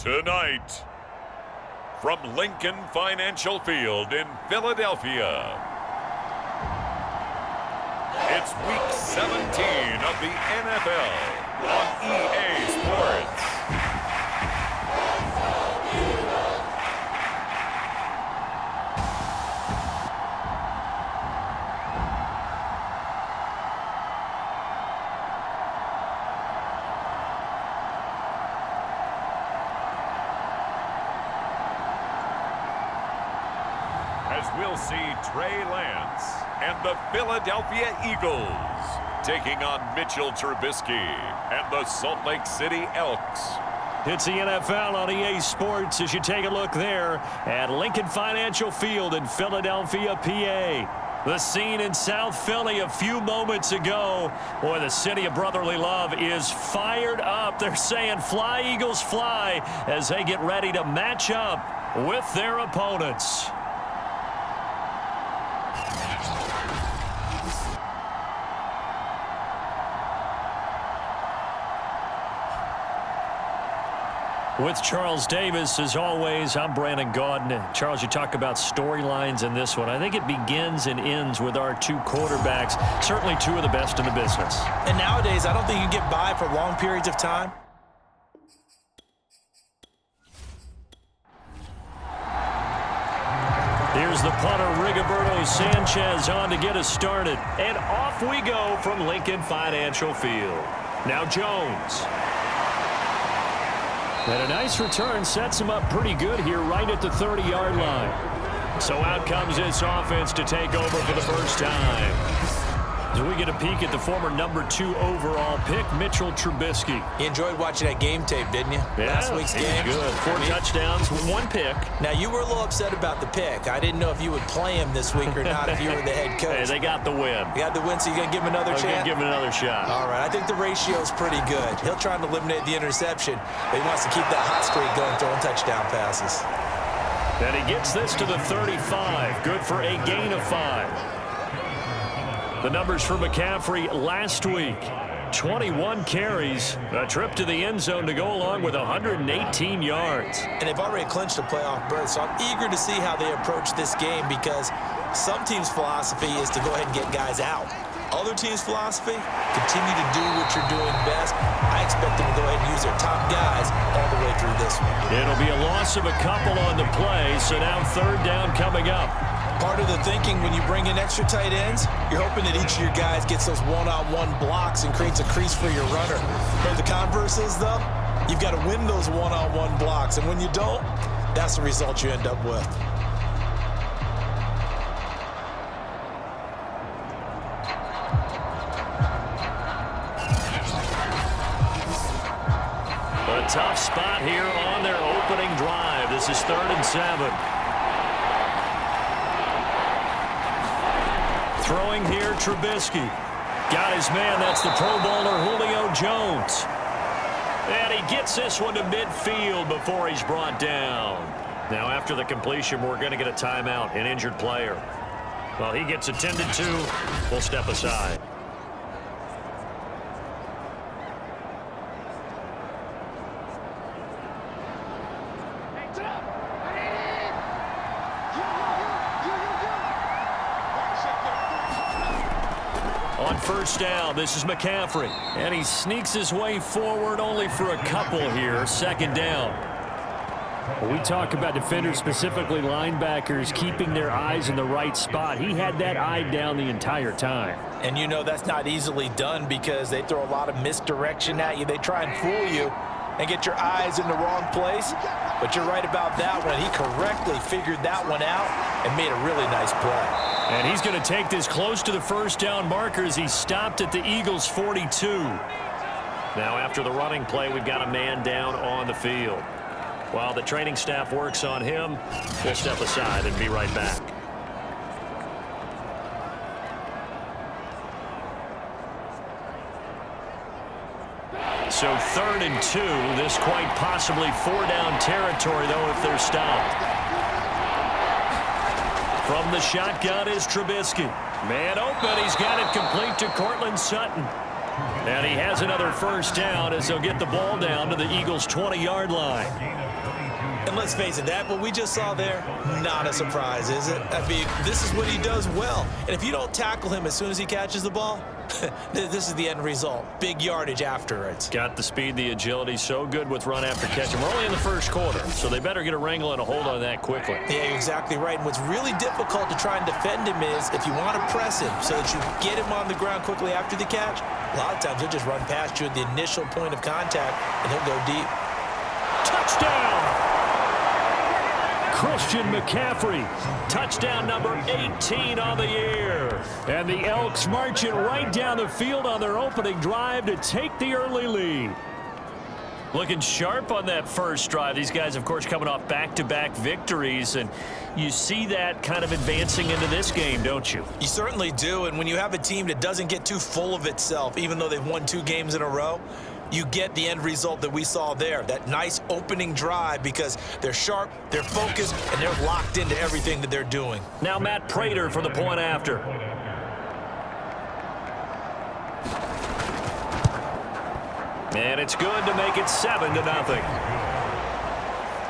Tonight, from Lincoln Financial Field in Philadelphia, it's Week 17 of the NFL on EA Sports. As we'll see Trey Lance and the Philadelphia Eagles taking on Mitchell Trubisky and the Salt Lake City Elks. It's the NFL on EA Sports as you take a look there at Lincoln Financial Field in Philadelphia, PA. The scene in South Philly a few moments ago. Boy, the city of brotherly love is fired up. They're saying, "Fly, Eagles, fly," as they get ready to match up with their opponents. With Charles Davis, as always, I'm Brandon Gaudin. Charles, you talk about storylines in this one. I think it begins and ends with our two quarterbacks, certainly two of the best in the business. And nowadays, I don't think you can get by for long periods of time. Here's the punter, Rigoberto Sanchez, on to get us started. And off we go from Lincoln Financial Field. Now Jones. And a nice return sets him up pretty good here right at the 30-yard line. So out comes this offense to take over for the first time. As we get a peek at the former #2 overall pick, Mitchell Trubisky. You enjoyed watching that game tape, didn't you? Yeah, Last week's game. Good. 4 touchdowns, 1 pick. Now, you were a little upset about the pick. I didn't know if you would play him this week or not if you were the head coach. Hey, they got the win. You got the win, so you're going to give him another chance? I'm going to give him another shot. All right, I think the ratio's pretty good. He'll try and eliminate the interception, but he wants to keep that hot streak going, throwing touchdown passes. And he gets this to the 35. Good for a gain of 5. The numbers for McCaffrey last week. 21 carries, a trip to the end zone to go along with 118 yards. And they've already clinched a playoff berth, so I'm eager to see how they approach this game because some teams' philosophy is to go ahead and get guys out. Other teams' philosophy, continue to do what you're doing best. I expect them to go ahead and use their top guys all the way through this one. It'll be a loss of a couple on the play, so now 3rd down coming up. Part of the thinking when you bring in extra tight ends, you're hoping that each of your guys gets those one-on-one blocks and creates a crease for your runner. But the converse is, though, you've got to win those one-on-one blocks. And when you don't, that's the result you end up with. A tough spot here on their opening drive. This is 3rd and 7. Throwing here, Trubisky. Got his man. That's the Pro Bowler, Julio Jones. And he gets this one to midfield before he's brought down. Now, after the completion, we're going to get a timeout, an injured player. Well, he gets attended to. We'll step aside. On 1st down, this is McCaffrey. And he sneaks his way forward only for a couple here. 2nd down. When we talk about defenders, specifically linebackers, keeping their eyes in the right spot. He had that eye down the entire time. And you know that's not easily done because they throw a lot of misdirection at you. They try and fool you and get your eyes in the wrong place. But you're right about that one. He correctly figured that one out and made a really nice play. And he's going to take this close to the 1st down marker as he stopped at the Eagles' 42. Now, after the running play, we've got a man down on the field. While the training staff works on him, we'll step aside and be right back. So 3rd and 2. This quite possibly 4-down territory, though, if they're stopped. From the shotgun is Trubisky. Man open. He's got it complete to Cortland Sutton. And he has another first down as they'll get the ball down to the Eagles' 20-yard line. And let's face it, what we just saw there, not a surprise, is it? I mean, this is what he does well. And if you don't tackle him as soon as he catches the ball, this is the end result. Big yardage afterwards. Got the speed, the agility, so good with run after catch. And we're only in the first quarter, so they better get a wrangle and a hold on that quickly. Yeah, you're exactly right. And what's really difficult to try and defend him is if you want to press him so that you get him on the ground quickly after the catch, a lot of times he'll just run past you at the initial point of contact, and he'll go deep. Touchdown! Christian McCaffrey, touchdown number 18 on the year. And the Elks marching right down the field on their opening drive to take the early lead. Looking sharp on that first drive. These guys, of course, coming off back-to-back victories, and you see that kind of advancing into this game, don't you? You certainly do, and when you have a team that doesn't get too full of itself, even though they've won 2 games in a row, you get the end result that we saw there, that nice opening drive, because they're sharp, they're focused, and they're locked into everything that they're doing. Now Matt Prater for the point after. And it's good to make it 7-0.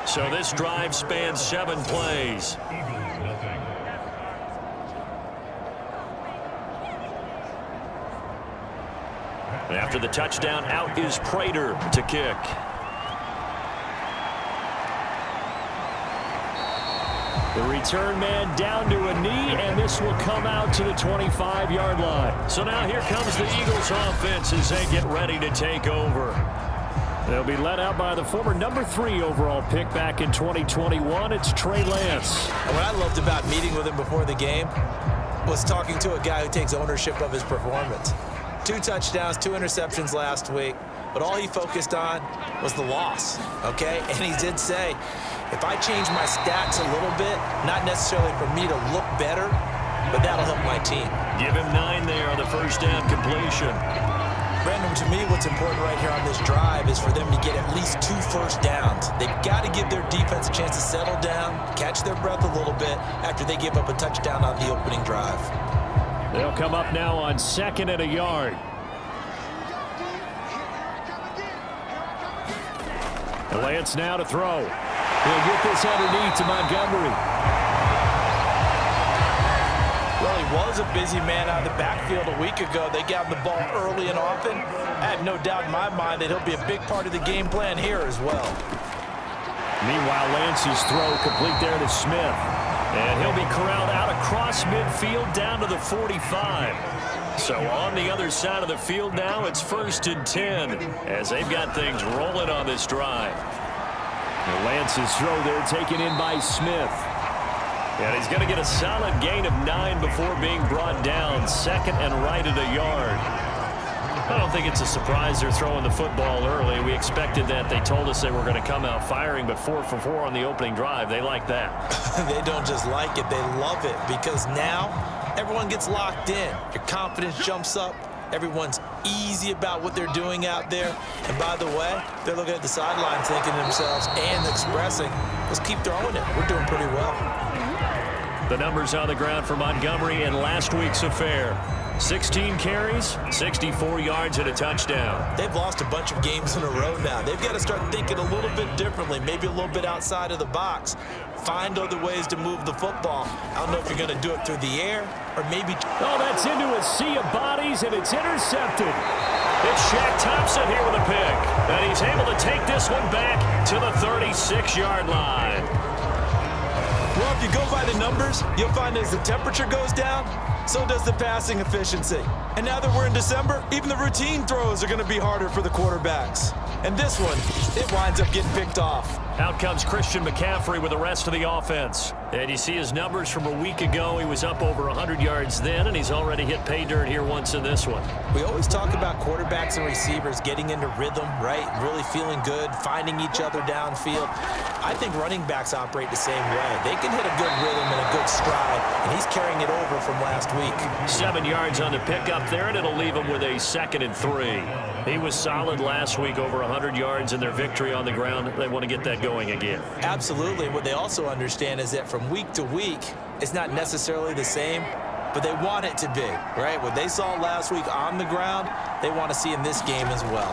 So this drive spans 7 plays. After the touchdown, out is Prater to kick. The return man down to a knee, and this will come out to the 25-yard line. So now here comes the Eagles offense as they get ready to take over. They'll be led out by the former number 3 overall pick back in 2021. It's Trey Lance. And what I loved about meeting with him before the game was talking to a guy who takes ownership of his performance. 2 touchdowns, 2 interceptions last week, but all he focused on was the loss, okay? And he did say, if I change my stats a little bit, not necessarily for me to look better, but that'll help my team. Give him 9 there on the first down completion. Brandon, to me, what's important right here on this drive is for them to get at least 2 first downs. They've got to give their defense a chance to settle down, catch their breath a little bit after they give up a touchdown on the opening drive. They'll come up now on 2nd and a yard. Lance now to throw. He'll get this underneath to Montgomery. Well, he was a busy man out of the backfield a week ago. They got the ball early and often. I have no doubt in my mind that he'll be a big part of the game plan here as well. Meanwhile, Lance's throw complete there to Smith. And he'll be corralled out across midfield down to the 45. So on the other side of the field now, it's 1st and 10 as they've got things rolling on this drive. And Lance's throw there taken in by Smith. And he's going to get a solid gain of 9 before being brought down. 2nd and right at a yard. I don't think it's a surprise they're throwing the football early. We expected that. They told us they were going to come out firing, but 4 for 4 on the opening drive. They like that. They don't just like it, they love it, because now everyone gets locked in. Your confidence jumps up. Everyone's easy about what they're doing out there. And by the way, they're looking at the sidelines thinking to themselves and expressing, let's keep throwing it. We're doing pretty well. The numbers on the ground for Montgomery in last week's affair. 16 carries, 64 yards, and a touchdown. They've lost a bunch of games in a row now. They've got to start thinking a little bit differently, maybe a little bit outside of the box. Find other ways to move the football. I don't know if you're going to do it through the air or maybe... Oh, that's into a sea of bodies, and it's intercepted. It's Shaq Thompson here with a pick. And he's able to take this one back to the 36-yard line. Well, if you go by the numbers, you'll find as the temperature goes down, so does the passing efficiency. And now that we're in December, even the routine throws are going to be harder for the quarterbacks. And this one, it winds up getting picked off. Out comes Christian McCaffrey with the rest of the offense. And you see his numbers from a week ago. He was up over 100 yards then, and he's already hit pay dirt here once in this one. We always talk about quarterbacks and receivers getting into rhythm, right? Really feeling good, finding each other downfield. I think running backs operate the same way. They can hit a good rhythm and a good stride, and he's carrying it over from last week. 7 yards on the pickup there, and it'll leave him with a 2nd and 3. He was solid last week, over 100 yards in their victory on the ground. They want to get that going again. Absolutely. What they also understand is that from week to week, it's not necessarily the same, but they want it to be, right? What they saw last week on the ground, they want to see in this game as well.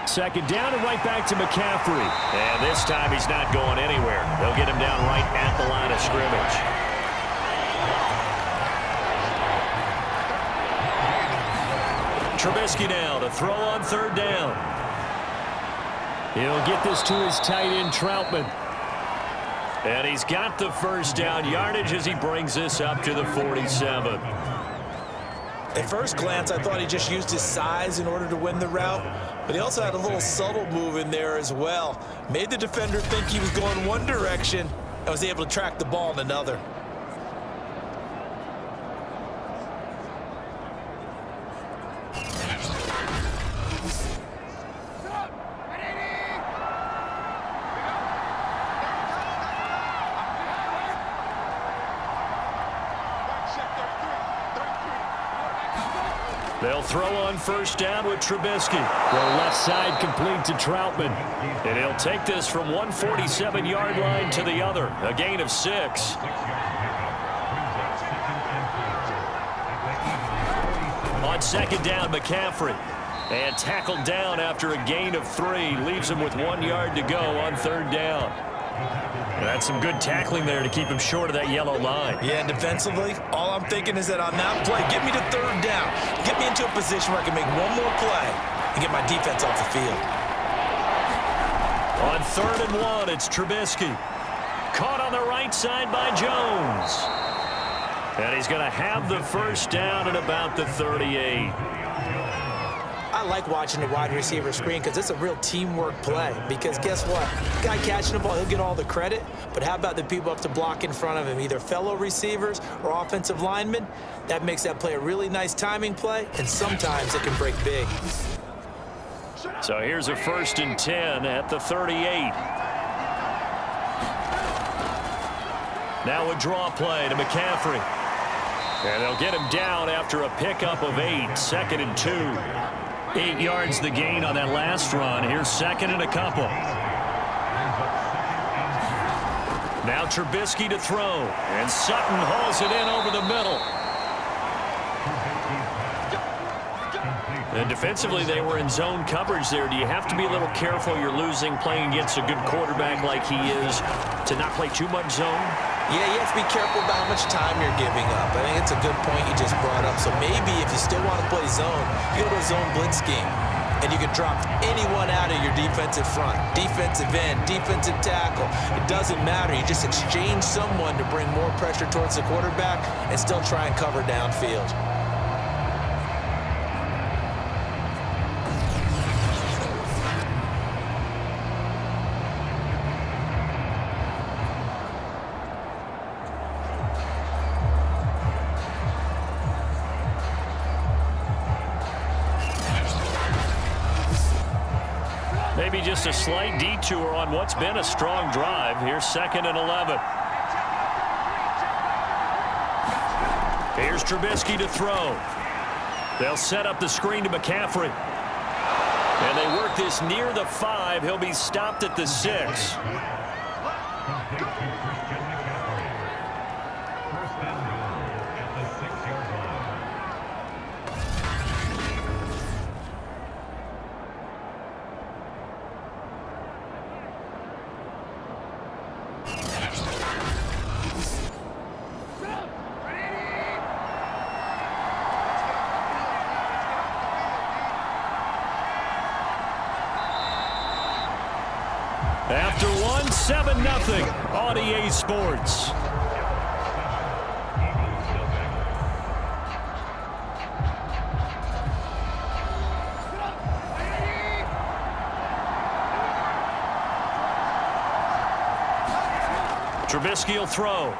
Second down and right back to McCaffrey. And this time he's not going anywhere. They'll get him down right at the line of scrimmage. Trubisky now to throw on third down. He'll get this to his tight end, Troutman. And he's got the first down yardage as he brings this up to the 47. At first glance, I thought he just used his size in order to win the route, but he also had a little subtle move in there as well. Made the defender think he was going one direction and was able to track the ball in another. They'll throw on first down with Trubisky. The left side complete to Troutman. And he'll take this from 147-yard line to the other. A gain of 6. On second down, McCaffrey. And tackled down after a gain of 3. Leaves him with 1 yard to go on third down. And that's some good tackling there to keep him short of that yellow line. Yeah, and defensively, all I'm thinking is that on that play, get me to third down. Get me into a position where I can make one more play and get my defense off the field. On 3rd and 1, it's Trubisky. Caught on the right side by Jones. And he's going to have the first down at about the 38. I like watching the wide receiver screen because it's a real teamwork play. Because guess what? The guy catching the ball, he'll get all the credit. But how about the people up to block in front of him, either fellow receivers or offensive linemen? That makes that play a really nice timing play, and sometimes it can break big. So here's a 1st and 10 at the 38. Now a draw play to McCaffrey. And they'll get him down after a pickup of 8, 2nd and 2. 8 yards the gain on that last run. Here's 2nd and a couple. Now Trubisky to throw. And Sutton hauls it in over the middle. And defensively, they were in zone coverage there. Do you have to be a little careful? You're losing playing against a good quarterback like he is to not play too much zone? Yeah, you have to be careful about how much time you're giving up. I think it's a good point you just brought up. So maybe if you still want to play zone, you go to a zone blitz scheme, and you can drop anyone out of your defensive front, defensive end, defensive tackle. It doesn't matter. You just exchange someone to bring more pressure towards the quarterback and still try and cover downfield. Maybe just a slight detour on what's been a strong drive. Here's 2nd and 11. Here's Trubisky to throw. They'll set up the screen to McCaffrey. And they work this near the 5. He'll be stopped at the 6. After one, 7-0 on EA Sports. Trubisky will throw.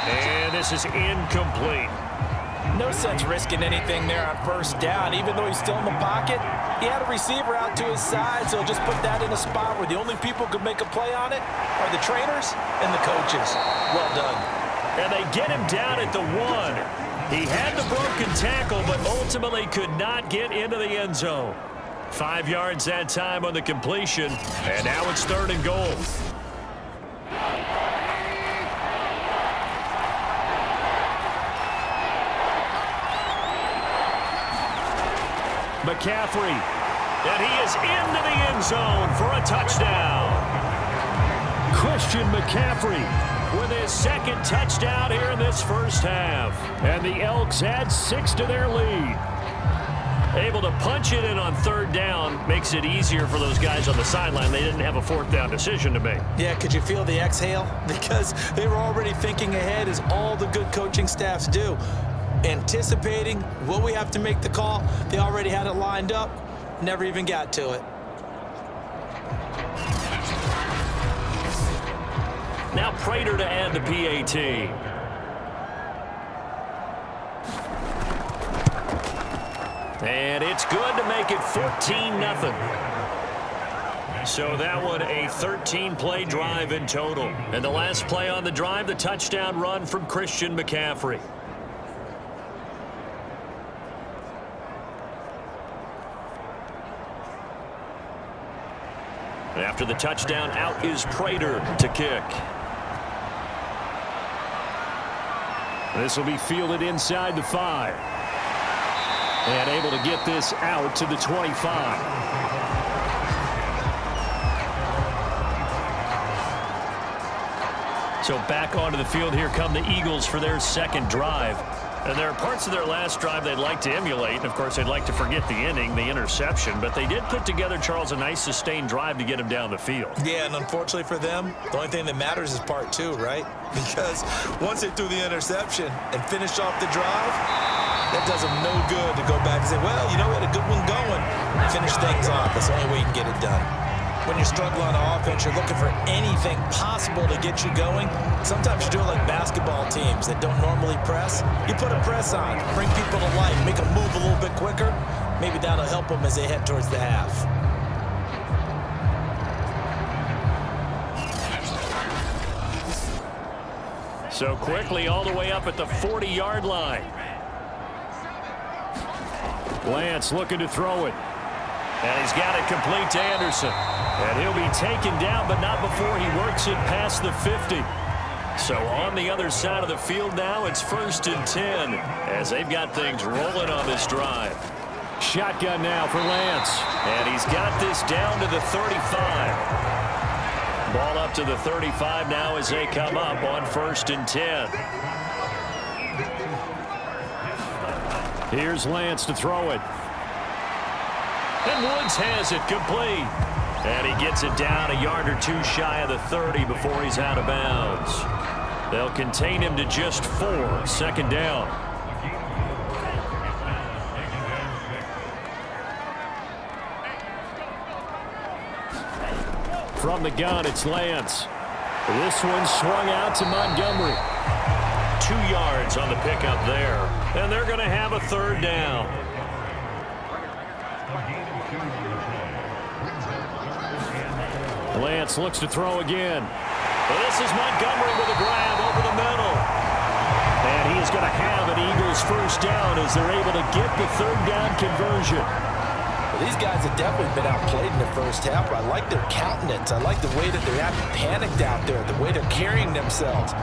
And this is incomplete. No sense risking anything there on first down. Even though he's still in the pocket, he had a receiver out to his side, so just put that in a spot where the only people who could make a play on it are the trainers and the coaches. Well done. And they get him down at the 1. He had the broken tackle, but ultimately could not get into the end zone. 5 yards that time on the completion, and now it's 3rd and goal. McCaffrey. And he is into the end zone for a touchdown. Christian McCaffrey with his second touchdown here in this first half. And the Elks add 6 to their lead. Able to punch it in on third down makes it easier for those guys on the sideline. They didn't have a fourth down decision to make. Yeah, could you feel the exhale? Because they were already thinking ahead, as all the good coaching staffs do. Anticipating, will we have to make the call? They already had it lined up. Never even got to it. Now Prater to add the PAT. And it's good to make it 14-0. So that one a 13-play drive in total. And the last play on the drive, the touchdown run from Christian McCaffrey. After the touchdown, out is Prater to kick. This will be fielded inside the 5. And able to get this out to the 25. So back onto the field, here come the Eagles for their second drive. And there are parts of their last drive they'd like to emulate. And, of course, they'd like to forget the inning, the interception. But they did put together, Charles, a nice sustained drive to get him down the field. Yeah, and unfortunately for them, the only thing that matters is part 2, right? Because once they threw the interception and finished off the drive, that does them no good to go back and say, well, you know, we had a good one going. Finish things off. That's the only way you can get it done. When you're struggling on offense, you're looking for anything possible to get you going. Sometimes you do it like basketball teams that don't normally press. You put a press on, bring people to life, make them move a little bit quicker. Maybe that'll help them as they head towards the half. So quickly all the way up at the 40-yard line. Lance looking to throw it. And he's got it complete to Anderson. And he'll be taken down, but not before he works it past the 50. So on the other side of the field now, it's 1st and 10 as they've got things rolling on this drive. Shotgun now for Lance. And he's got this down to the 35. Ball up to the 35 now as they come up on 1st and 10. Here's Lance to throw it. And Woods has it complete. And he gets it down a yard or 2 shy of the 30 before he's out of bounds. They'll contain him to just 4. 2nd down. From the gun, it's Lance. This one swung out to Montgomery. 2 yards on the pickup there. And they're going to have a 3rd down. Lance looks to throw again. Well, this is Montgomery with a grab over the middle. And he is going to have an Eagles 1st down as they're able to get the 3rd down conversion. Well, these guys have definitely been outplayed in the first half, but I like their countenance. I like the way that they're acting panicked out there, the way they're carrying themselves.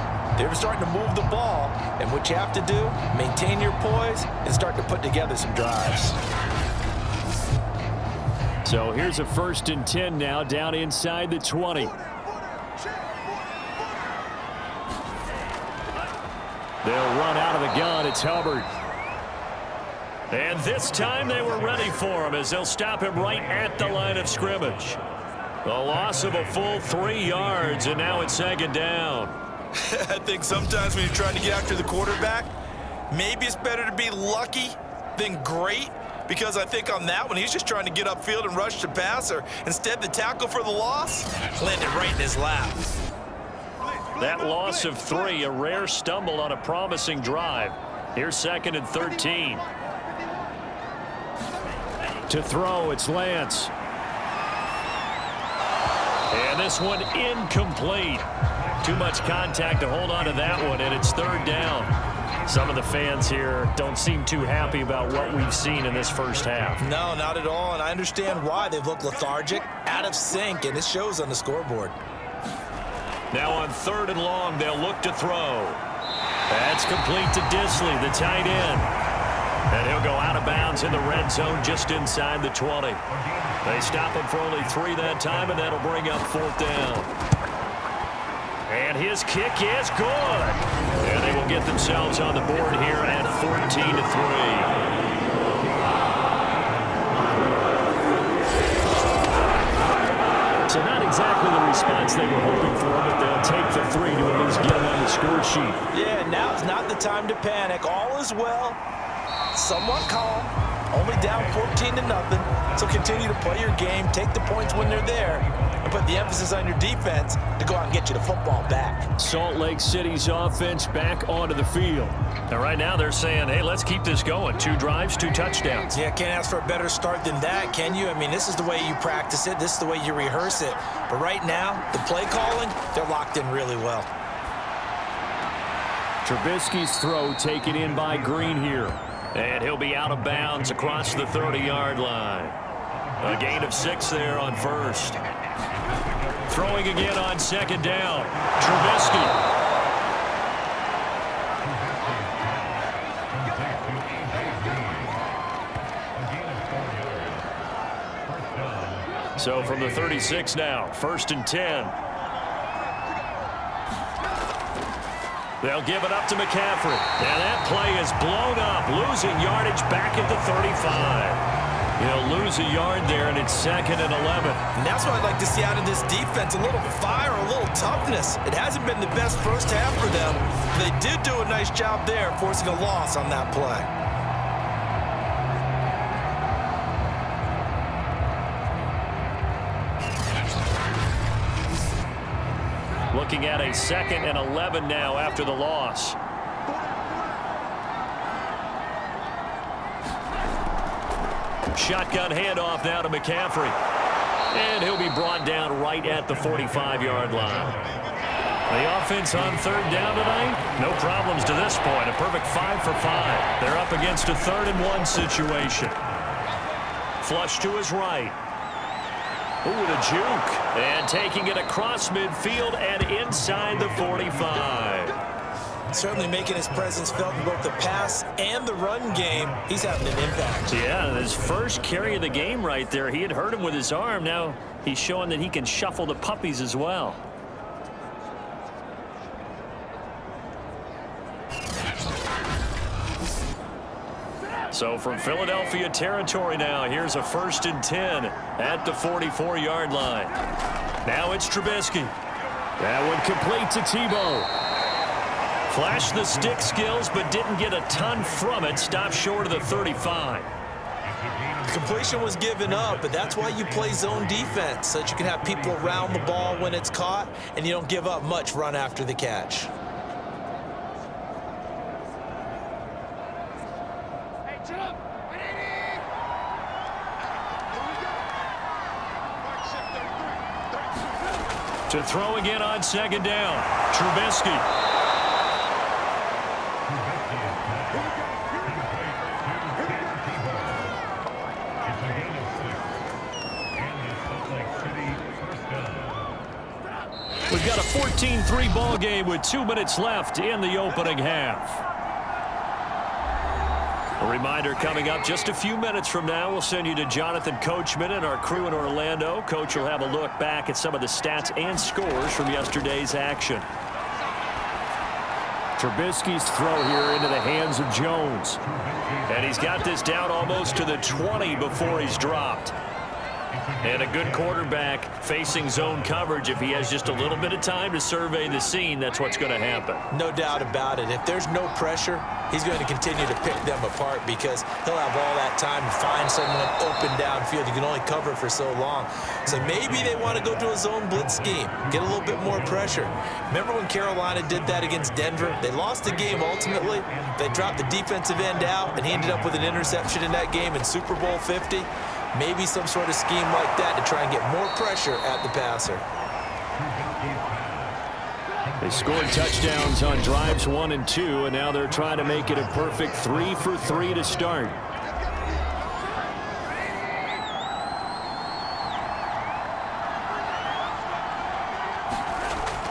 They're starting to move the ball, and what you have to do, maintain your poise and start to put together some drives. So here's a 1st and 10 now, down inside the 20. They'll run out of the gun. It's Hubbard. And this time they were ready for him as they'll stop him right at the line of scrimmage. The loss of a full 3 yards, and now it's 2nd down. I think sometimes when you're trying to get after the quarterback, maybe it's better to be lucky than great. Because I think on that one, he's just trying to get upfield and rush the passer. Instead, the tackle for the loss landed right in his lap. That loss of 3, a rare stumble on a promising drive. Here's 2nd and 13. To throw, it's Lance. And this one incomplete. Too much contact to hold on to that one, and it's 3rd down. Some of the fans here don't seem too happy about what we've seen in this first half. No, not at all, and I understand why. They've looked lethargic, out of sync, and it shows on the scoreboard. Now on 3rd and long, they'll look to throw. That's complete to Disley, the tight end. And he'll go out of bounds in the red zone just inside the 20. They stop him for only 3 that time, and that'll bring up 4th down. And his kick is good. And they will get themselves on the board here at 14-3. So not exactly the response they were hoping for, but they'll take the 3 to at least get them on the score sheet. Yeah, now is not the time to panic. All is well. Somewhat calm. Only down 14-0. So continue to play your game, take the points when they're there, and put the emphasis on your defense to go out and get you the football back. Salt Lake City's offense back onto the field. And right now they're saying, hey, let's keep this going. 2 drives, 2 touchdowns. Yeah, can't ask for a better start than that, can you? I mean, this is the way you practice it. This is the way you rehearse it. But right now, the play calling, they're locked in really well. Trubisky's throw taken in by Green here. And he'll be out of bounds across the 30-yard line. A gain of 6 there on first. Throwing again on 2nd down. Trubisky. So from the 36 now, 1st and 10. They'll give it up to McCaffrey. And that play is blown up, losing yardage back at the 35. He'll lose a yard there, and it's 2nd and 11. And that's what I'd like to see out of this defense, a little fire, a little toughness. It hasn't been the best first half for them. They did do a nice job there, forcing a loss on that play. Looking at a 2nd and 11 now after the loss. Shotgun handoff now to McCaffrey. And he'll be brought down right at the 45-yard line. The offense on 3rd down tonight, no problems to this point. A perfect 5 for 5. They're up against a 3rd and 1 situation. Flush to his right. Ooh, the juke. And taking it across midfield and inside the 45. Certainly making his presence felt in both the pass and the run game. He's having an impact. Yeah, his first carry of the game right there. He had hurt him with his arm. Now he's showing that he can shuffle the puppies as well. So from Philadelphia territory now, here's a 1st and 10 at the 44-yard line. Now it's Trubisky. That one complete to Tebow. Flashed the stick skills, but didn't get a ton from it. Stopped short of the 35. Completion was given up, but that's why you play zone defense, so that you can have people around the ball when it's caught, and you don't give up much run after the catch. To throw again on 2nd down. Trubisky. We've got a 14-3 ball game with 2 minutes left in the opening half. A reminder coming up just a few minutes from now. We'll send you to Jonathan Coachman and our crew in Orlando. Coach will have a look back at some of the stats and scores from yesterday's action. Trubisky's throw here into the hands of Jones. And he's got this down almost to the 20 before he's dropped. And a good quarterback facing zone coverage. If he has just a little bit of time to survey the scene, that's what's going to happen. No doubt about it. If there's no pressure, he's going to continue to pick them apart because he'll have all that time to find someone open downfield. You can only cover for so long. So maybe they want to go to a zone blitz scheme, get a little bit more pressure. Remember when Carolina did that against Denver? They lost the game ultimately. They dropped the defensive end out, and he ended up with an interception in that game in Super Bowl 50. Maybe some sort of scheme like that to try and get more pressure at the passer. They scored touchdowns on drives 1 and 2, and now they're trying to make it a perfect 3 for 3 to start.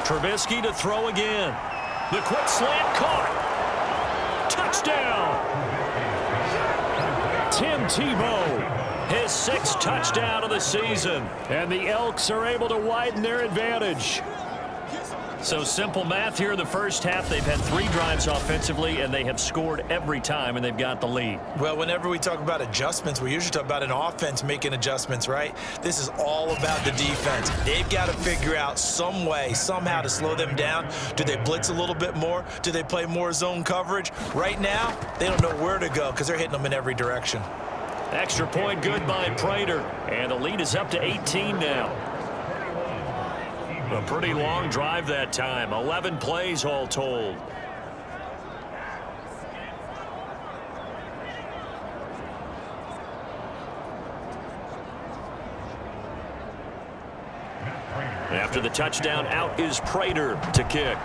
Trubisky to throw again. The quick slant caught. Touchdown. Tim Tebow, his 6th touchdown of the season. And the Elks are able to widen their advantage. So simple math here in the first half. They've had 3 drives offensively, and they have scored every time, and they've got the lead. Well, whenever we talk about adjustments, we usually talk about an offense making adjustments, right? This is all about the defense. They've got to figure out some way, somehow to slow them down. Do they blitz a little bit more? Do they play more zone coverage? Right now, they don't know where to go because they're hitting them in every direction. Extra point good by Prater, and the lead is up to 18 now. A pretty long drive that time. 11 plays all told. After the touchdown, out is Prater to kick.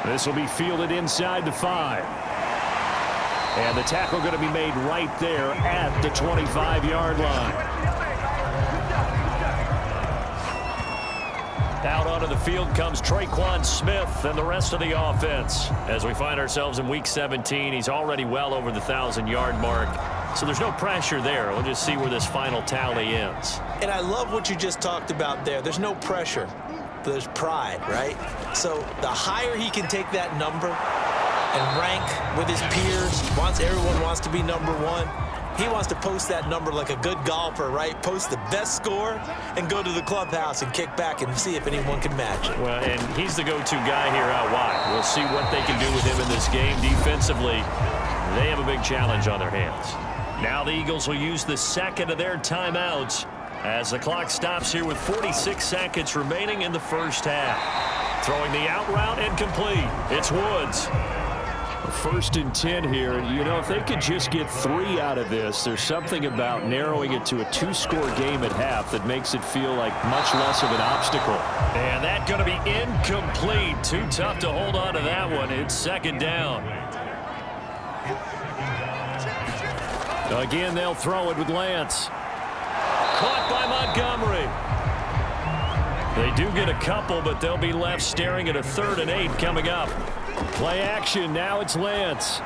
This will be fielded inside the 5. And the tackle going to be made right there at the 25-yard line. Out onto the field comes Traquan Smith and the rest of the offense. As we find ourselves in Week 17, he's already well over the 1,000-yard mark. So there's no pressure there. We'll just see where this final tally ends. And I love what you just talked about there. There's no pressure. There's pride, right? So the higher he can take that number and rank with his peers, everyone wants to be number 1. He wants to post that number like a good golfer, right? Post the best score and go to the clubhouse and kick back and see if anyone can match it. Well, and he's the go-to guy here out wide. We'll see what they can do with him in this game. Defensively, they have a big challenge on their hands. Now the Eagles will use the 2nd of their timeouts as the clock stops here with 46 seconds remaining in the first half. Throwing the out route and complete. It's Woods. 1st and 10 here, and you know, if they could just get 3 out of this, there's something about narrowing it to a 2-score game at half that makes it feel like much less of an obstacle. And that's going to be incomplete. Too tough to hold on to that one. It's 2nd down. Again, they'll throw it with Lance. Caught by Montgomery. They do get a couple, but they'll be left staring at a 3rd and 8 coming up. Play action. Now it's Lance.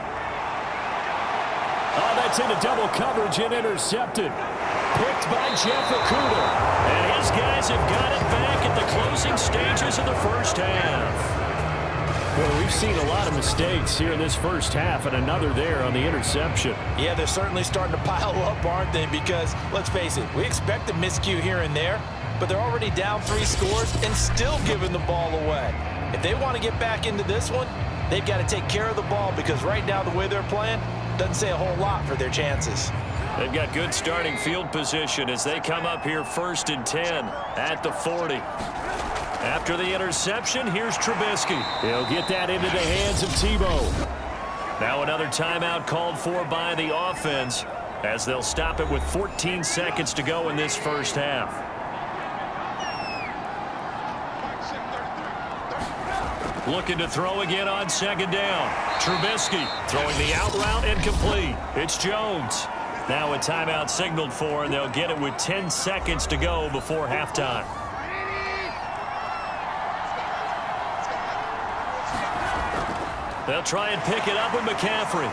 Oh, that's into double coverage and intercepted. Picked by Jeff Okudah. And his guys have got it back at the closing stages of the first half. Well, we've seen a lot of mistakes here in this first half, and another there on the interception. Yeah, they're certainly starting to pile up, aren't they? Because, let's face it, we expect a miscue here and there, but they're already down 3 scores and still giving the ball away. If they want to get back into this one, they've got to take care of the ball because right now the way they're playing doesn't say a whole lot for their chances. They've got good starting field position as they come up here 1st and 10 at the 40. After the interception, here's Trubisky. He'll get that into the hands of Tebow. Now another timeout called for by the offense as they'll stop it with 14 seconds to go in this first half. Looking to throw again on 2nd down. Trubisky throwing the out route and complete. It's Jones. Now a timeout signaled for, and they'll get it with 10 seconds to go before halftime. They'll try and pick it up with McCaffrey.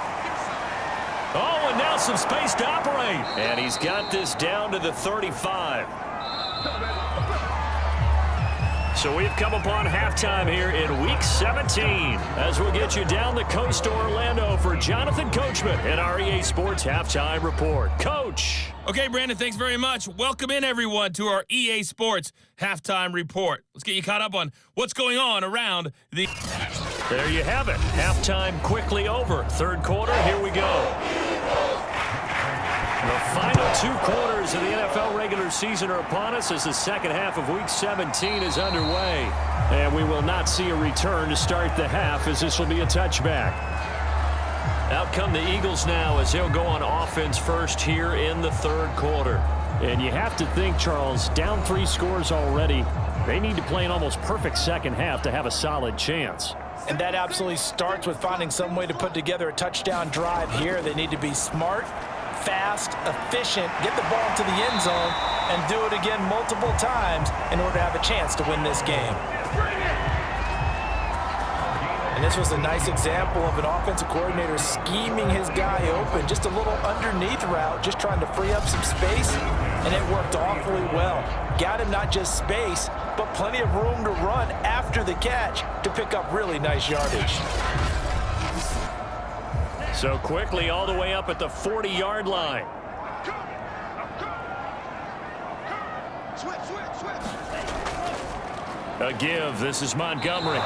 Oh, and now some space to operate. And he's got this down to the 35. So we've come upon halftime here in Week 17 as we'll get you down the coast to Orlando for Jonathan Coachman and our EA Sports Halftime Report. Coach. Okay, Brandon, thanks very much. Welcome in, everyone, to our EA Sports Halftime Report. Let's get you caught up on what's going on around the... There you have it. Halftime quickly over. 3rd quarter, here we go. The final 2 quarters of the NFL regular season are upon us as the second half of Week 17 is underway. And we will not see a return to start the half as this will be a touchback. Out come the Eagles now as they'll go on offense first here in the 3rd quarter. And you have to think, Charles, down 3 scores already. They need to play an almost perfect second half to have a solid chance. And that absolutely starts with finding some way to put together a touchdown drive here. They need to be smart, fast, efficient, get the ball to the end zone, and do it again multiple times in order to have a chance to win this game. And this was a nice example of an offensive coordinator scheming his guy open. Just a little underneath route, just trying to free up some space, and it worked awfully well. Got him not just space, but plenty of room to run after the catch to pick up really nice yardage. So quickly all the way up at the 40-yard line. A give. This is Montgomery.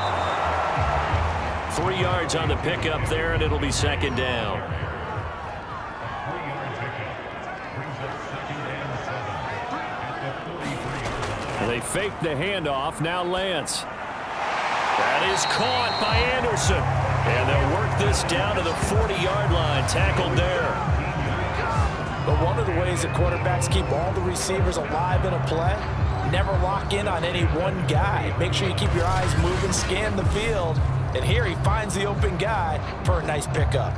3 yards on the pickup there, and it'll be second down. They fake the handoff. Now Lance. That is caught by Anderson. And they'll work this down to the 40-yard line. Tackled there. But one of the ways that quarterbacks keep all the receivers alive in a play, never lock in on any one guy. Make sure you keep your eyes moving, scan the field. And here he finds the open guy for a nice pickup.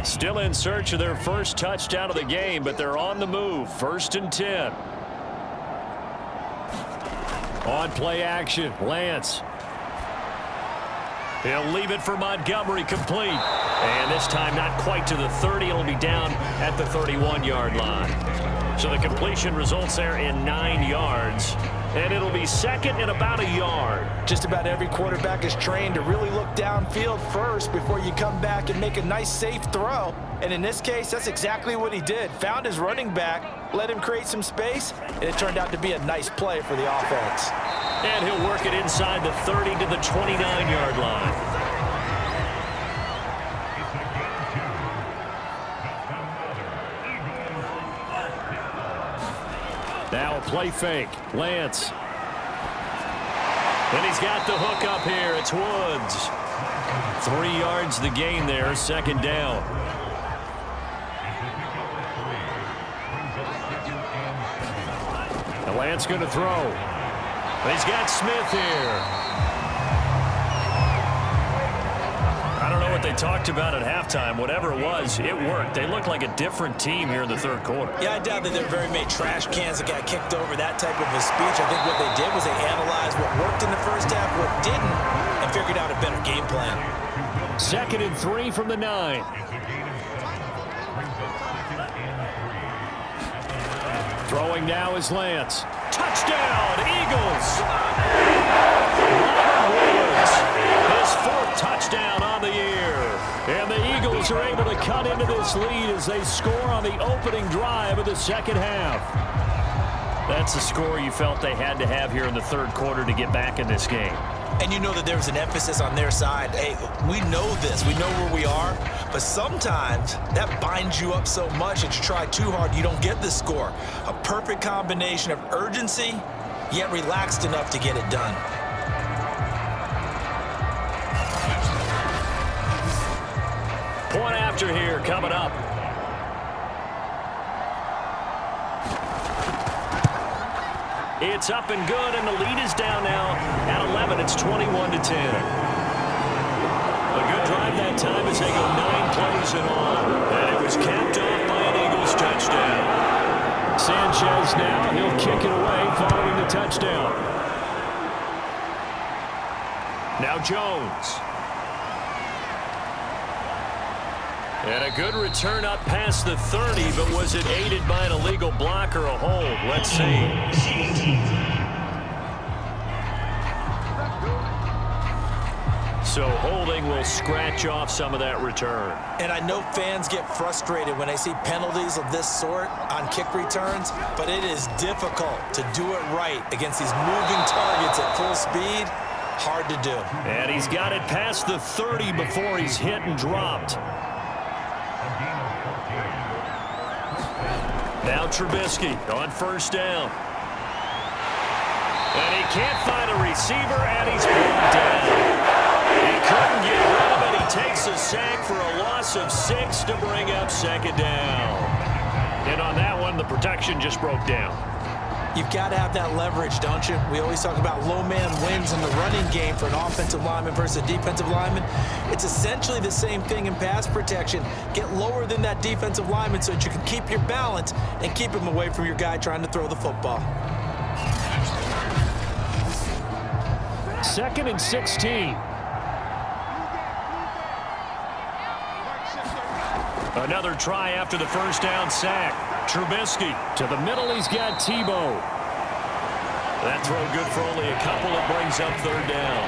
Still in search of their first touchdown of the game, but they're on the move. 1st and 10. On play action, Lance. He'll leave it for Montgomery, complete. And this time not quite to the 30. It'll be down at the 31-yard line. So the completion results there in 9 yards. And it'll be second and about a yard. Just about every quarterback is trained to really look downfield first before you come back and make a nice, safe throw. And in this case, that's exactly what he did. Found his running back, let him create some space, and it turned out to be a nice play for the offense. And he'll work it inside the 30 to the 29-yard line. Now a play fake. Lance. And he's got the hook up here. It's Woods. 3 yards the gain there. Second down. And Lance going to throw. He's got Smith here. I don't know what they talked about at halftime. Whatever it was, it worked. They looked like a different team here in the third quarter. Yeah, I doubt that there were very many trash cans that got kicked over, that type of a speech. I think what they did was they analyzed what worked in the first half, what didn't, and figured out a better game plan. 2nd and 3 from the 9. Throwing now is Lance. Touchdown, Eagles! Woods, his 4th touchdown on the year. And the Eagles are able to cut into this lead as they score on the opening drive of the second half. That's the score you felt they had to have here in the third quarter to get back in this game. And you know that there was an emphasis on their side. Hey, we know this. We know where we are. But sometimes that binds you up so much that you try too hard, you don't get the score. A perfect combination of urgency, yet relaxed enough to get it done. Point after here coming up. It's up and good, and the lead is down now at 11. It's 21-10. A good drive that time as they go 9 plays in all. And it was capped off by an Eagles touchdown. Sanchez now, he'll kick it away following the touchdown. Now Jones. And a good return up past the 30, but was it aided by an illegal block or a hold? Let's see. So holding will scratch off some of that return. And I know fans get frustrated when they see penalties of this sort on kick returns, but it is difficult to do it right against these moving targets at full speed. Hard to do. And he's got it past the 30 before he's hit and dropped. Now Trubisky on first down. And he can't find a receiver, and he's brought down. He couldn't get rid of it. He takes a sack for a loss of 6 to bring up second down. And on that one, the protection just broke down. You've got to have that leverage, don't you? We always talk about low man wins in the running game for an offensive lineman versus a defensive lineman. It's essentially the same thing in pass protection. Get lower than that defensive lineman so that you can keep your balance and keep him away from your guy trying to throw the football. 2nd and 16. Another try after the first down sack. Trubisky to the middle. He's got Tebow. That throw good for only a couple. It brings up 3rd down.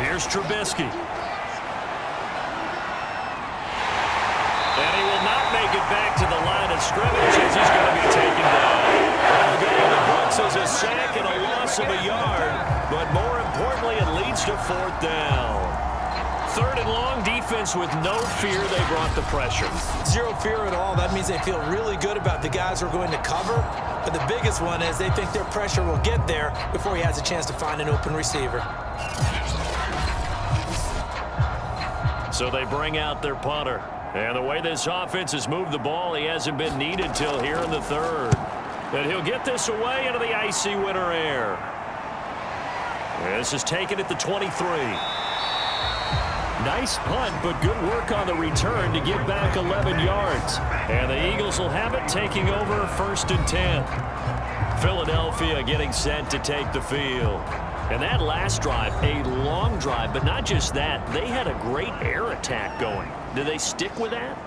Here's Trubisky. And he will not make it back to the line of scrimmage as he's going to be taken down. Well, in the books as a sack and a loss of a yard, but more importantly, it leads to 4th down. 3rd and long, defense with no fear. They brought the pressure. Zero fear at all. That means they feel really good about the guys who are going to cover. But the biggest one is they think their pressure will get there before he has a chance to find an open receiver. So they bring out their punter. And the way this offense has moved the ball, he hasn't been needed till here in the 3rd. And he'll get this away into the icy winter air. This is taken at the 23. Nice punt, but good work on the return to get back 11 yards. And the Eagles will have it, taking over 1st and 10. Philadelphia getting set to take the field. And that last drive, a long drive, but not just that. They had a great air attack going. Do they stick with that?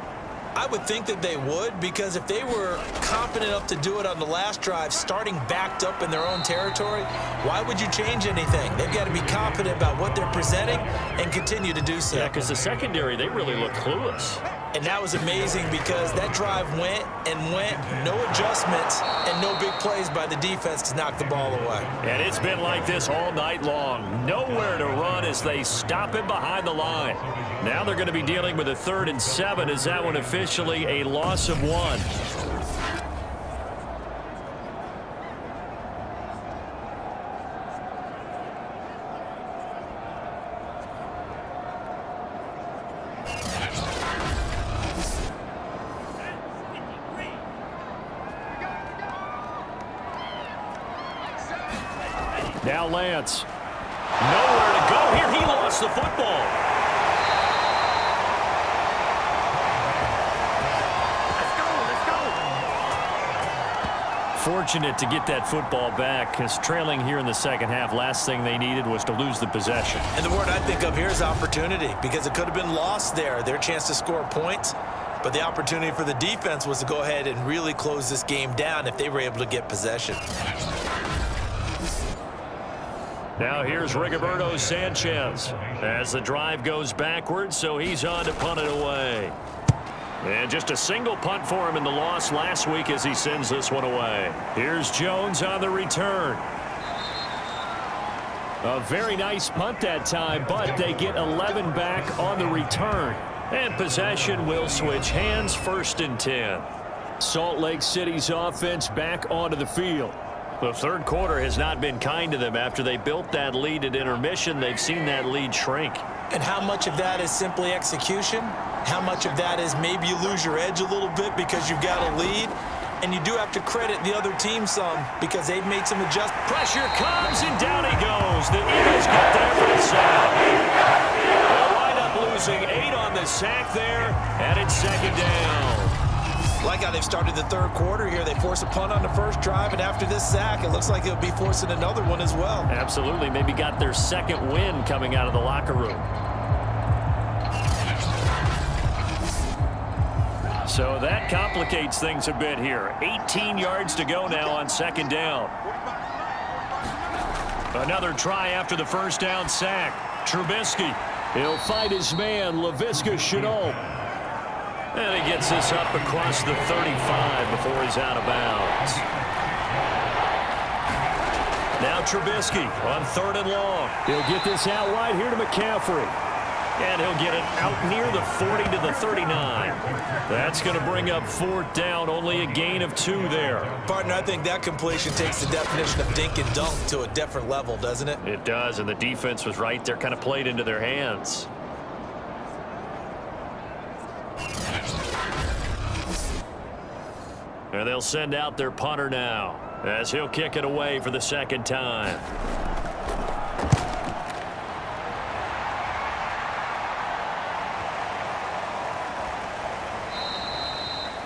I would think that they would, because if they were confident enough to do it on the last drive, starting backed up in their own territory, why would you change anything? They've got to be confident about what they're presenting and continue to do so. Yeah, because the secondary, they really look clueless. And that was amazing because that drive went and went, no adjustments and no big plays by the defense to knock the ball away. And it's been like this all night long. Nowhere to run as they stop him behind the line. Now they're going to be dealing with a 3rd and 7. Is that one officially a loss of 1? Now Lance. Nowhere to go here. He lost the football. Fortunate to get that football back, because trailing here in the 2nd half, last thing they needed was to lose the possession. And the word I think of here is opportunity, because it could have been lost there, their chance to score points. But the opportunity for the defense was to go ahead and really close this game down if they were able to get possession. Now here's Rigoberto Sanchez as the drive goes backwards, so he's on to punt it away. And just a single punt for him in the loss last week as he sends this one away. Here's Jones on the return. A very nice punt that time, but they get 11 back on the return. And possession will switch hands, 1st and 10. Salt Lake City's offense back onto the field. The 3rd quarter has not been kind to them. After they built that lead at intermission, they've seen that lead shrink. And how much of that is simply execution? How much of that is maybe you lose your edge a little bit because you've got a lead? And you do have to credit the other team some because they've made some adjustments. Pressure comes, and down he goes. The Eagles get there for the sack. They'll wind up losing 8 on the sack there, and it's 2nd down. Like how they've started the 3rd quarter here. They force a punt on the first drive, and after this sack, it looks like they'll be forcing another one as well. Absolutely. Maybe got their 2nd win coming out of the locker room. So that complicates things a bit here. 18 yards to go now on 2nd down. Another try after the first down sack. Trubisky. He'll fight his man, Laviska Shenault. And he gets this up across the 35 before he's out of bounds. Now Trubisky on 3rd and long. He'll get this out wide here to McCaffrey. And he'll get it out near the 40 to the 39. That's going to bring up 4th down, only a gain of 2 there. Partner, I think that completion takes the definition of dink and dunk to a different level, doesn't it? It does, and the defense was right there, kind of played into their hands. And they'll send out their punter now as he'll kick it away for the second time.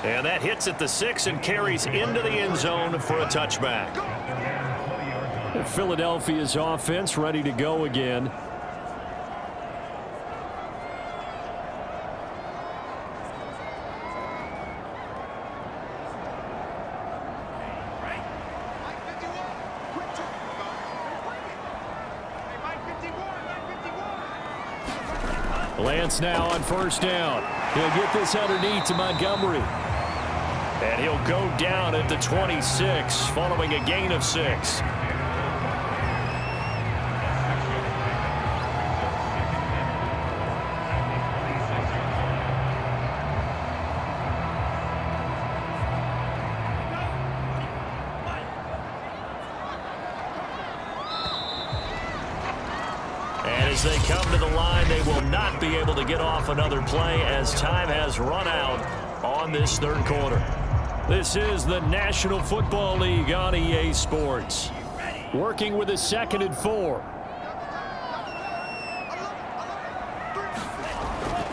And that hits at the 6 and carries into the end zone for a touchback. Philadelphia's offense ready to go again. Lance now on first down. He'll get this underneath to Montgomery. And he'll go down at the 26 following a gain of 6. And as they come to the line, they will not be able to get off another play as time has run out on this third quarter. This is the National Football League on EA Sports. Working with a 2nd and 4.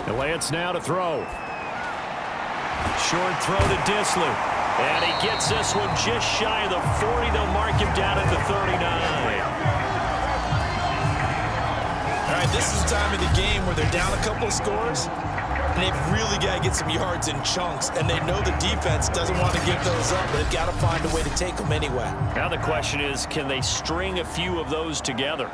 And Lance now to throw. Short throw to Disley. And he gets this one just shy of the 40. They'll mark him down at the 39. All right, this is the time of the game where they're down a couple of scores, and they've really got to get some yards in chunks, and they know the defense doesn't want to give those up, but they've got to find a way to take them anyway. Now the question is, can they string a few of those together?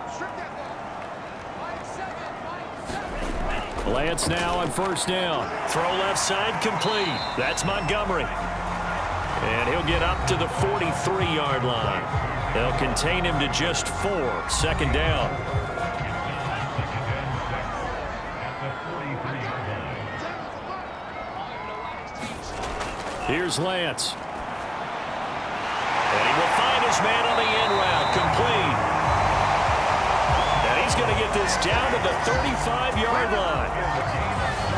Lance now on first down. Throw left side complete. That's Montgomery. And he'll get up to the 43-yard line. They'll contain him to just 4. 2nd down. Here's Lance. And he will find his man on the end route. Complete. And he's going to get this down to the 35-yard line.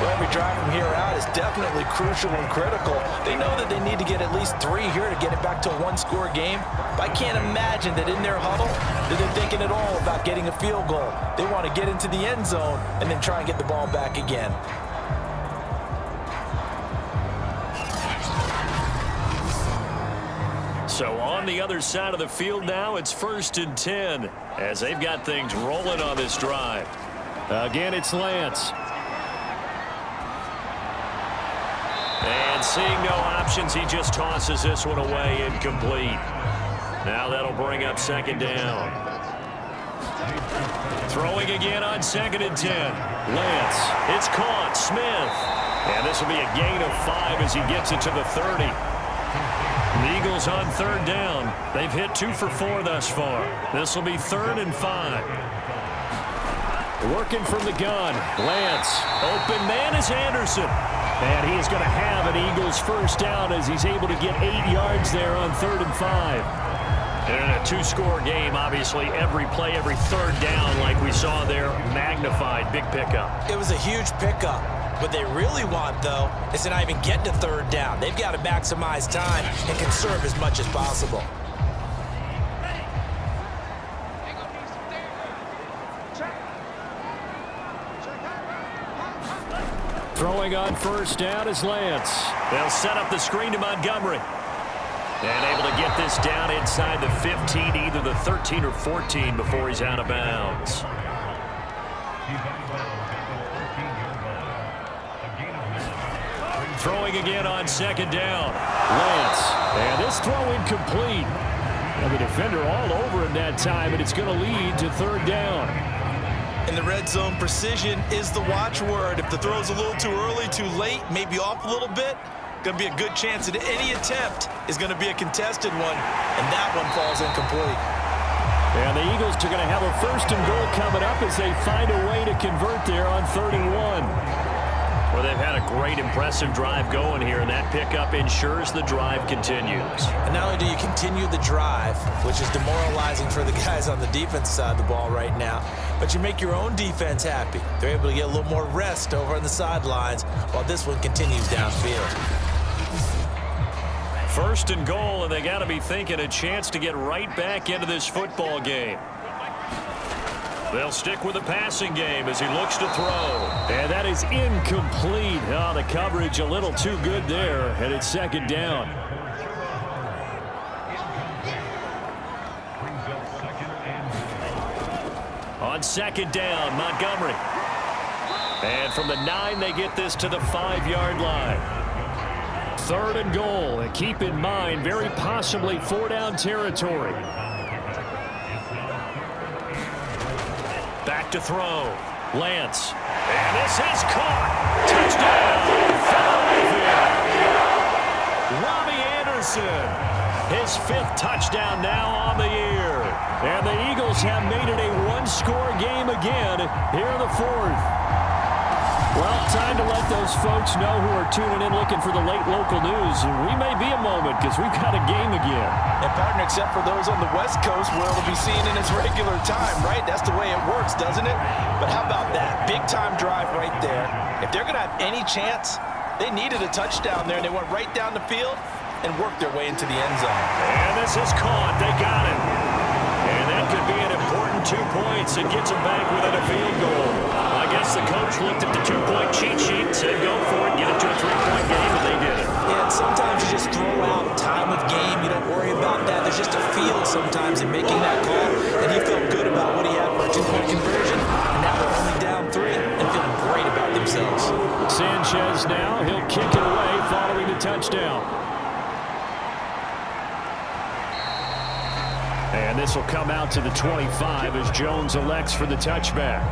Well, every drive from here out is definitely crucial and critical. They know that they need to get at least 3 here to get it back to a 1-score game. But I can't imagine that in their huddle that they're thinking at all about getting a field goal. They want to get into the end zone and then try and get the ball back again. So on the other side of the field now, it's 1st and 10 as they've got things rolling on this drive. Again, it's Lance. And seeing no options, he just tosses this one away, incomplete. Now that'll bring up 2nd down. Throwing again on 2nd and 10. Lance, it's caught. Smith. And this will be a gain of 5 as he gets it to the 30. The Eagles on 3rd down. They've hit 2 for 4 thus far. This will be 3rd and 5. Working from the gun. Lance. Open man is Anderson. And he is going to have an Eagles first down as he's able to get 8 yards there on 3rd and 5. And in a 2-score game, obviously, every play, every 3rd down, like we saw there, magnified. Big pickup. It was a huge pickup. What they really want, though, is to not even get to 3rd down. They've got to maximize time and conserve as much as possible. Throwing on first down is Lance. They'll set up the screen to Montgomery. And able to get this down inside the 15, either the 13 or 14 before he's out of bounds. Throwing again on 2nd down. Lance. And this throw incomplete. And the defender all over him that time, and it's going to lead to 3rd down. In the red zone, precision is the watchword. If the throw's a little too early, too late, maybe off a little bit, going to be a good chance that any attempt is going to be a contested one, and that one falls incomplete. And the Eagles are going to have a 1st and goal coming up as they find a way to convert there on 3rd and 1. Well, they've had a great, impressive drive going here, and that pickup ensures the drive continues. And not only do you continue the drive, which is demoralizing for the guys on the defense side of the ball right now, but you make your own defense happy. They're able to get a little more rest over on the sidelines while this one continues downfield. First and goal, and they got to be thinking a chance to get right back into this football game. They'll stick with the passing game as he looks to throw. And that is incomplete. Oh, the coverage a little too good there, and it's second down. On second down, Montgomery. And from the 9, they get this to the 5-yard line. Third and goal, and keep in mind, very possibly 4-down territory. Back to throw. Lance. And this is caught. Touchdown, Philadelphia. Robbie Anderson. His 5th touchdown now on the year. And the Eagles have made it a one-score game again here in the 4th. Well, time to let those folks know who are tuning in looking for the late local news. We may be a moment because we've got a game again. And partner, except for those on the West Coast where it'll be seen in its regular time, right? That's the way it works, doesn't it? But how about that? Big-time drive right there. If they're going to have any chance, they needed a touchdown there, and they went right down the field and worked their way into the end zone. And this is caught. They got it. And that could be an important 2 points. It gets them back within a field goal. I guess the coach looked at the 2-point cheat sheet and said, go for it, get it to a 3-point game, and they did it. Yeah, and sometimes you just throw out time of game. You don't worry about that. There's just a feel sometimes in making that call. And he felt good about what he had for a 2-point conversion. And now they're only down 3 and feeling great about themselves. Sanchez now, he'll kick it away following the touchdown. And this will come out to the 25 as Jones elects for the touchback.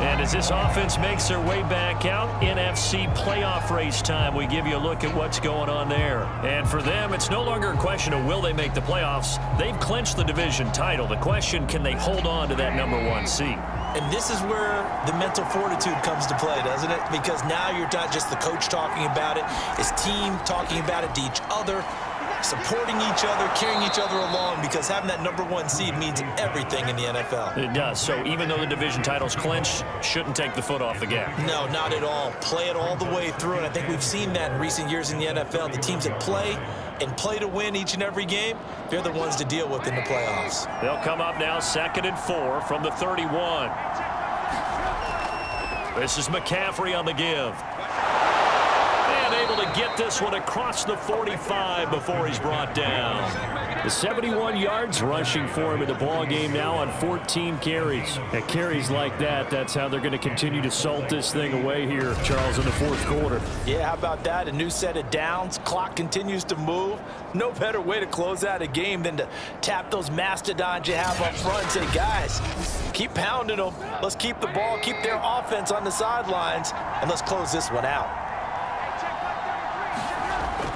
And as this offense makes their way back out, NFC playoff race time, we give you a look at what's going on there. And for them, it's no longer a question of will they make the playoffs. They've clinched the division title. The question, can they hold on to that #1 seed? And this is where the mental fortitude comes to play, doesn't it? Because now you're not just the coach talking about it, his team talking about it to each other, supporting each other, carrying each other along, because having that #1 seed means everything in the NFL. It does. So even though the division title's clinched, shouldn't take the foot off the gas. No, not at all. Play it all the way through, and I think we've seen that in recent years in the NFL. The teams that play and play to win each and every game, they're the ones to deal with in the playoffs. They'll come up now 2nd and 4 from the 31. This is McCaffrey on the give. Able to get this one across the 45 before he's brought down. The 71 yards rushing for him in the ball game now on 14 carries. At carries like that, that's how they're going to continue to salt this thing away here, Charles, in the 4th quarter. Yeah, how about that? A new set of downs. Clock continues to move. No better way to close out a game than to tap those mastodons you have up front and say, guys, keep pounding them. Let's keep the ball, keep their offense on the sidelines, and let's close this one out.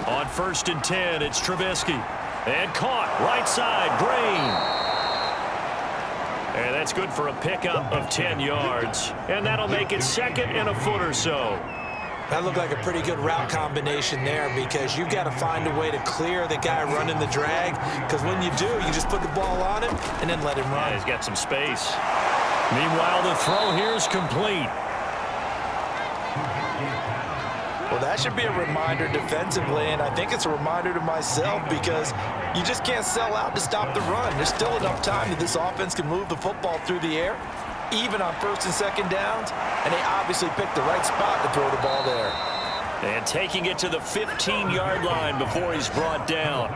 On 1st and 10, it's Trubisky. And caught, right side, Green. And that's good for a pickup of 10 yards. And that'll make it 2nd and a foot or so. That looked like a pretty good route combination there, because you've got to find a way to clear the guy running the drag, because when you do, you just put the ball on him and then let him run. Yeah, he's got some space. Meanwhile, the throw here is complete. Well, that should be a reminder defensively, and I think it's a reminder to myself, because you just can't sell out to stop the run. There's still enough time that this offense can move the football through the air, even on 1st and 2nd downs, and they obviously picked the right spot to throw the ball there. And taking it to the 15-yard line before he's brought down.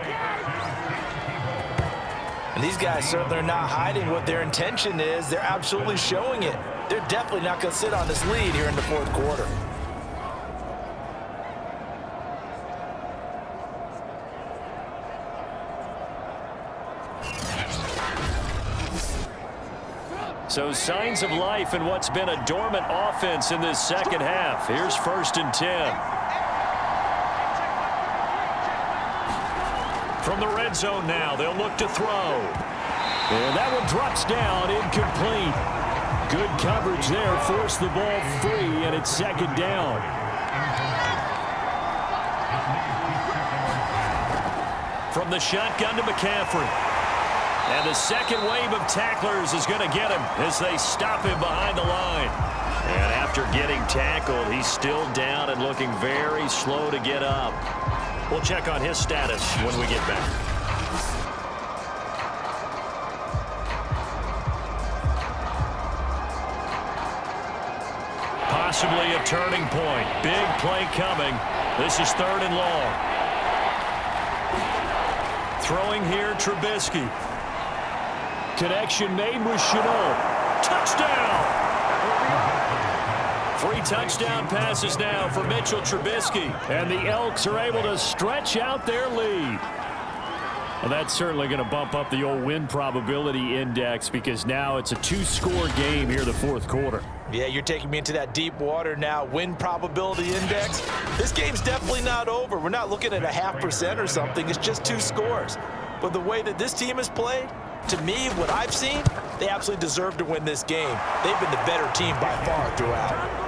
And these guys certainly are not hiding what their intention is. They're absolutely showing it. They're definitely not going to sit on this lead here in the 4th quarter. So signs of life in what's been a dormant offense in this 2nd half. Here's 1st and 10. From the red zone now, they'll look to throw. And that one drops down, incomplete. Good coverage there, forced the ball free, and it's 2nd down. From the shotgun to McCaffrey. And the 2nd wave of tacklers is going to get him as they stop him behind the line. And after getting tackled, he's still down and looking very slow to get up. We'll check on his status when we get back. Possibly a turning point. Big play coming. This is 3rd and long. Throwing here, Trubisky. Connection made with Chenault. Touchdown! 3 touchdown passes now for Mitchell Trubisky. And the Elks are able to stretch out their lead. Well, that's certainly going to bump up the old win probability index because now it's a 2-score game here in the 4th quarter. Yeah, you're taking me into that deep water now. Win probability index. This game's definitely not over. We're not looking at a 0.5% or something. It's just 2 scores. But the way that this team has played, to me, what I've seen, they absolutely deserve to win this game. They've been the better team by far throughout.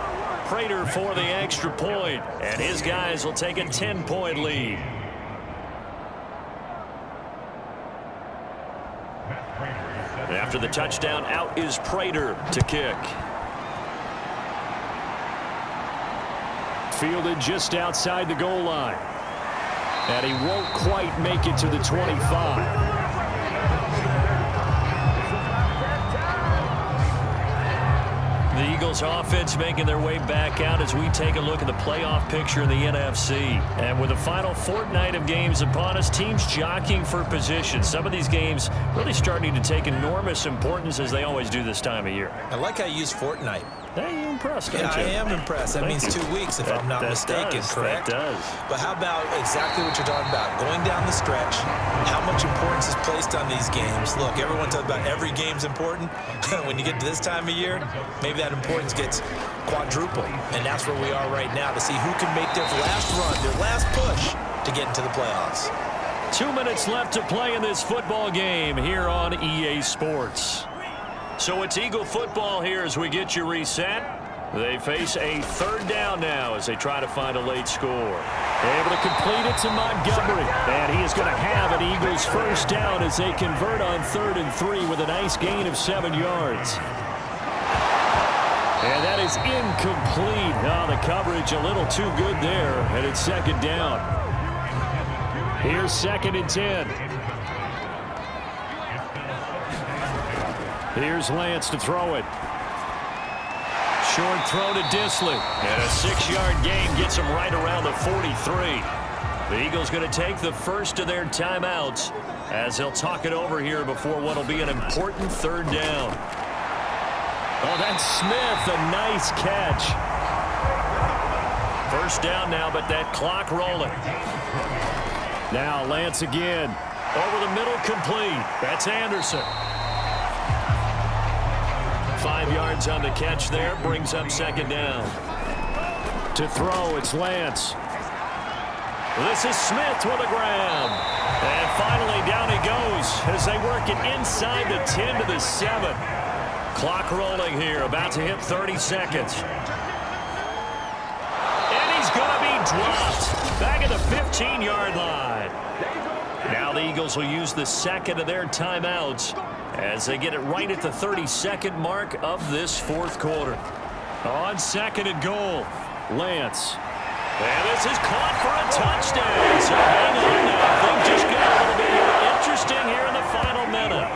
Prater for the extra point, and his guys will take a 10-point lead. After the touchdown, out is Prater to kick. Fielded just outside the goal line. And he won't quite make it to the 25. The Eagles offense making their way back out as we take a look at the playoff picture in the NFC. And with the final fortnight of games upon us, teams jockeying for position. Some of these games really starting to take enormous importance as they always do this time of year. I like how you use fortnight. Hey, you're impressed, aren't Yeah, you? I am impressed. That means 2 weeks, if I'm not mistaken, correct? That does. But how about exactly what you're talking about? Going down the stretch, how much importance is placed on these games. Look, everyone talks about every game's important. When you get to this time of year, maybe that importance gets quadrupled. And that's where we are right now to see who can make their last run, their last push to get into the playoffs. 2 minutes left to play in this football game here on EA Sports. So it's Eagle football here as we get you reset. They face a 3rd down now as they try to find a late score. Able to complete it to Montgomery. And he is going to have an Eagles 1st down as they convert on 3rd and 3 with a nice gain of 7 yards. And that is incomplete. Oh, the coverage a little too good there. And it's 2nd down. Here's 2nd and 10. Here's Lance to throw it. Short throw to Disley. And a 6-yard gain gets him right around the 43. The Eagles going to take the first of their timeouts as they'll talk it over here before what will be an important 3rd down. Oh, that's Smith. A nice catch. 1st down now, but that clock rolling. Now Lance again. Over the middle, complete. That's Anderson. 5 yards on the catch there, brings up 2nd down. To throw, it's Lance. This is Smith with a grab. And finally down he goes as they work it inside the 10 to the 7. Clock rolling here, about to hit 30 seconds. And he's going to be dropped back at the 15-yard line. Now the Eagles will use the 2nd of their timeouts as they get it right at the 32nd mark of this 4th quarter. On 2nd and goal, Lance. And this is caught for a touchdown. So hang on now. Things just got a little bit more interesting here in the final minute.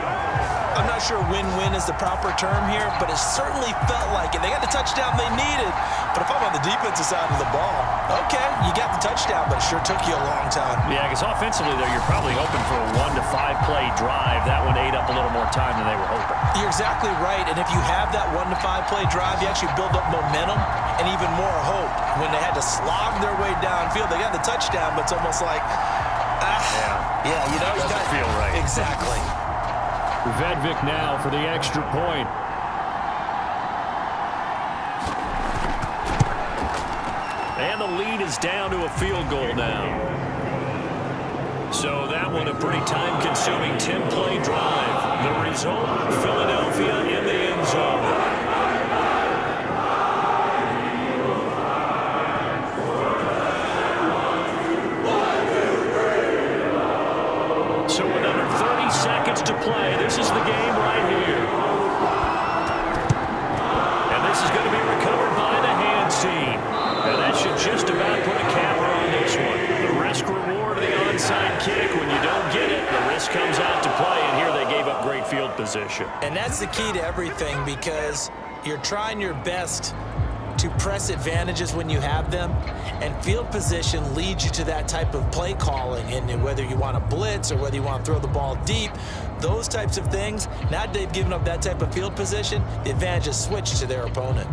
I'm not sure win-win is the proper term here, but it certainly felt like it. They got the touchdown they needed. But if I'm on the defensive side of the ball, okay, you got the touchdown, but it sure took you a long time. Yeah, because offensively, though, you're probably hoping for a 1 to 5 play drive. That one ate up a little more time than they were hoping. You're exactly right, and if you have that 1 to 5 play drive, you actually build up momentum and even more hope. When they had to slog their way downfield, they got the touchdown, but it's almost like, yeah, you know, doesn't feel right. Exactly. Vedvik now for the extra point. And the lead is down to a field goal now. So that one a pretty time-consuming 10-play drive. The result, Philadelphia in the end zone. So with under 30 seconds to play, this is the game right here. And this is going to be recovered by the hands team. And that should just about put a capper on this one. The risk reward possession. And that's the key to everything, because you're trying your best to press advantages when you have them, and field position leads you to that type of play calling. And whether you want to blitz or whether you want to throw the ball deep, those types of things, now that they've given up that type of field position, the advantage is switched to their opponent.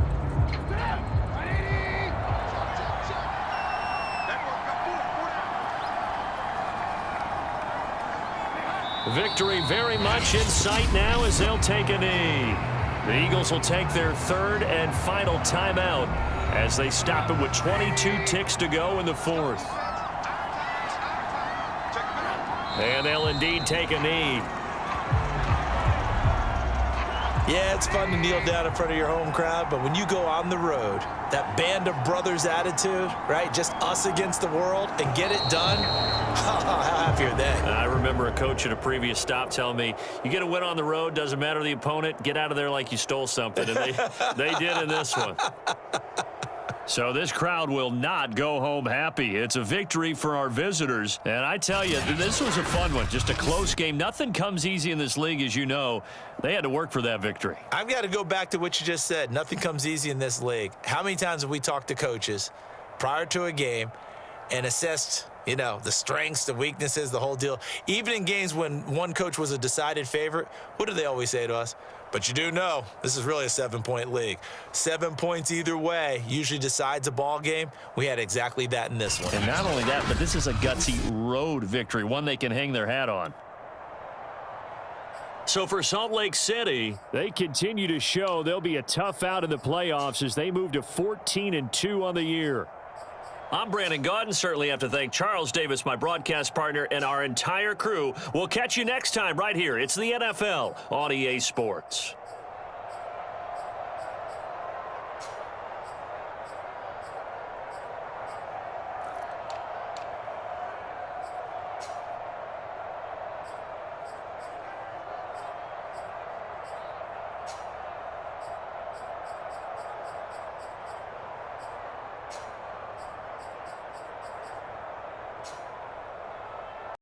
Victory very much in sight now as they'll take a knee. The Eagles will take their third and final timeout as they stop it with 22 ticks to go in the fourth. And they'll indeed take a knee. Yeah, it's fun to kneel down in front of your home crowd, but when you go on the road, that band of brothers attitude, right? Just us against the world and get it done. How happy are they? I remember a coach at a previous stop telling me, you get a win on the road, doesn't matter the opponent, get out of there like you stole something. And they did in this one. So this crowd will not go home happy. It's a victory for our visitors. And I tell you, this was a fun one. Just a close game. Nothing comes easy in this league, as you know. They had to work for that victory. I've got to go back to what you just said. Nothing comes easy in this league. How many times have we talked to coaches prior to a game and assessed, you know, the strengths, the weaknesses, the whole deal? Even in games when one coach was a decided favorite, what do they always say to us? But you do know this is really a 7-point league. 7 points either way usually decides a ball game. We had exactly that in this one. And not only that, but this is a gutsy road victory, one they can hang their hat on. So for Salt Lake City, they continue to show they'll be a tough out in the playoffs as they move to 14-2 on the year. I'm Brandon Gaudin. Certainly have to thank Charles Davis, my broadcast partner, and our entire crew. We'll catch you next time right here. It's the NFL on EA Sports.